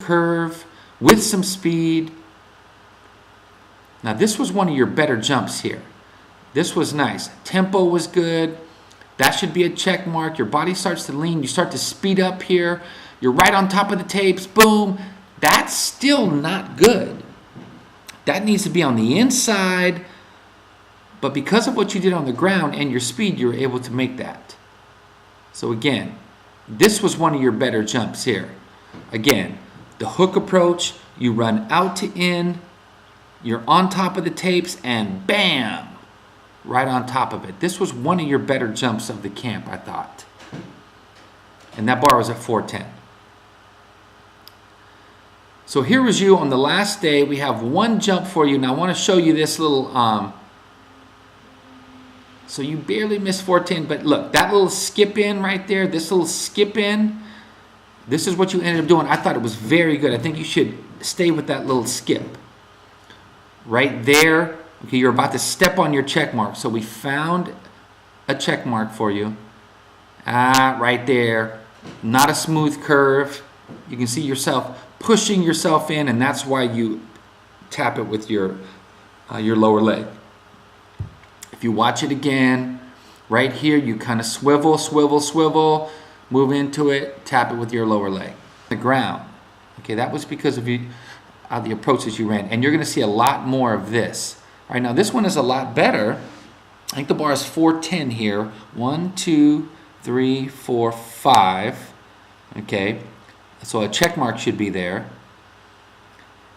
curve with some speed. Now this was one of your better jumps here. This was nice. Tempo was good. That should be a check mark. Your body starts to lean. You start to speed up here. You're right on top of the tapes. Boom. That's still not good. That needs to be on the inside. But because of what you did on the ground and your speed, you were able to make that. So again, this was one of your better jumps here. Again, the hook approach, you run out to in, you're on top of the tapes, and bam, right on top of it. This was one of your better jumps of the camp, I thought. And that bar was at 410. So here was you on the last day. We have one jump for you. Now I want to show you this little, so you barely missed 410, but look, that little skip in right there, this little skip in, this is what you ended up doing. I thought it was very good. I think you should stay with that little skip. Right there, okay, you're about to step on your check mark. So we found a check mark for you. Right there, not a smooth curve. You can see yourself pushing yourself in, and that's why you tap it with your lower leg. If you watch it again, right here, you kind of swivel, swivel, swivel, move into it, tap it with your lower leg. The ground. Okay, that was because of the approaches you ran. And you're going to see a lot more of this. All right, now this one is a lot better. I think the bar is 410 here. 1, 2, 3, 4, 5. Okay, so a check mark should be there.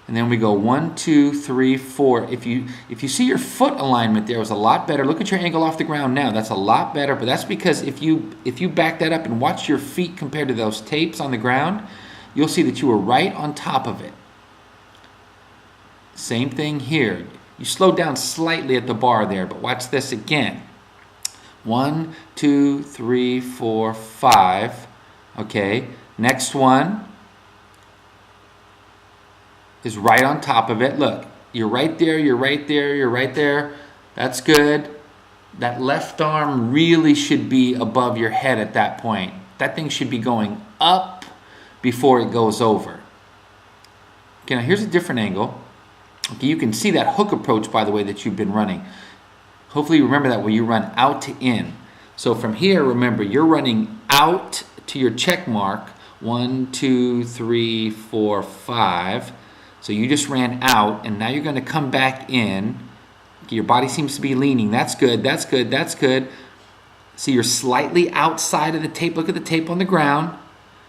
And then we go 1, 2, 3, 4. If you see your foot alignment there was a lot better. Look at your angle off the ground now. That's a lot better. But that's because if you back that up and watch your feet compared to those tapes on the ground, you'll see that you were right on top of it. Same thing here. You slowed down slightly at the bar there, but watch this again. 1, 2, 3, 4, 5. Okay. Next one is right on top of it. Look, you're right there, you're right there, you're right there. That's good. That left arm really should be above your head at that point. That thing should be going up before it goes over. Okay, now here's a different angle. Okay, you can see that hook approach, by the way, that you've been running. Hopefully you remember that where you run out to in. So from here, remember, you're running out to your check mark. 1, 2, 3, 4, 5. So you just ran out, and now you're going to come back in. Okay, your body seems to be leaning. That's good, that's good, that's good. So you're slightly outside of the tape. Look at the tape on the ground.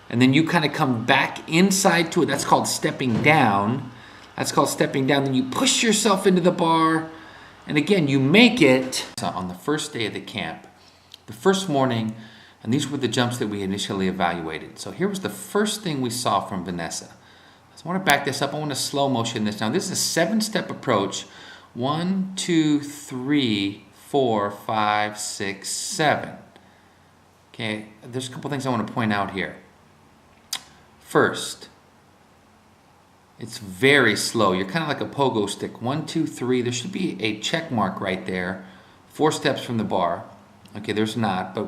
And then you kind of come back inside to it. That's called stepping down. That's called stepping down. Then you push yourself into the bar. And again, you make it. So on the first day of the camp, the first morning, and these were the jumps that we initially evaluated. So here was the first thing we saw from Vanessa. So I want to back this up. I want to slow motion this. Now this is a 7-step approach. 1, 2, 3, 4, 5, 6, 7. Okay, there's a couple things I want to point out here. First, it's very slow. You're kind of like a pogo stick. 1, 2, 3. There should be a check mark right there. 4 steps from the bar. Okay, there's not, but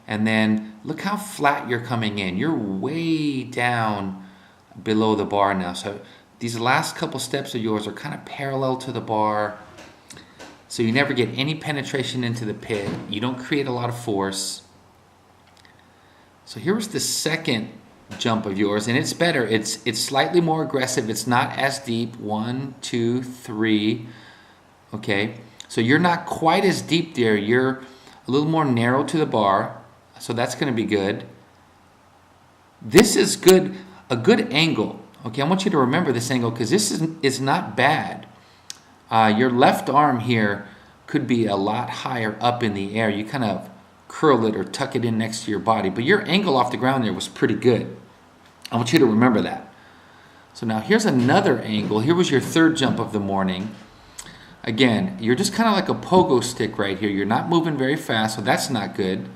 and then look how flat you're coming in. You're way down below the bar now. So these last couple steps of yours are kind of parallel to the bar. So you never get any penetration into the pit. You don't create a lot of force. So here was the second jump of yours, and it's better. It's slightly more aggressive. It's not as deep. 1, 2, 3. Okay, so you're not quite as deep there. You're a little more narrow to the bar, so that's going to be good. This is good, a good angle. Okay, I want you to remember this angle because this is not bad. Your left arm here could be a lot higher up in the air. You kind of curl it or tuck it in next to your body, but your angle off the ground there was pretty good. I want you to remember that. So now here's another angle. Here was your third jump of the morning. Again, you're just kind of like a pogo stick right here. You're not moving very fast, so that's not good.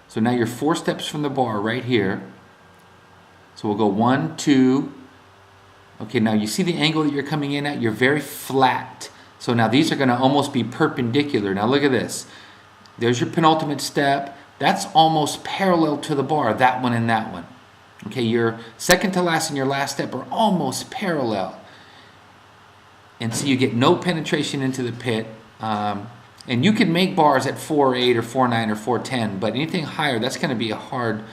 So now you're 4 steps from the bar right here. So we'll go 1, 2. Okay, now you see the angle that you're coming in at? You're very flat. So now these are going to almost be perpendicular. Now look at this. There's your penultimate step. That's almost parallel to the bar, that one and that one. Okay, your second to last and your last step are almost parallel. And so you get no penetration into the pit. And you can make bars at 4.8 or 4.9 or 4.10, but anything higher, that's going to be a hard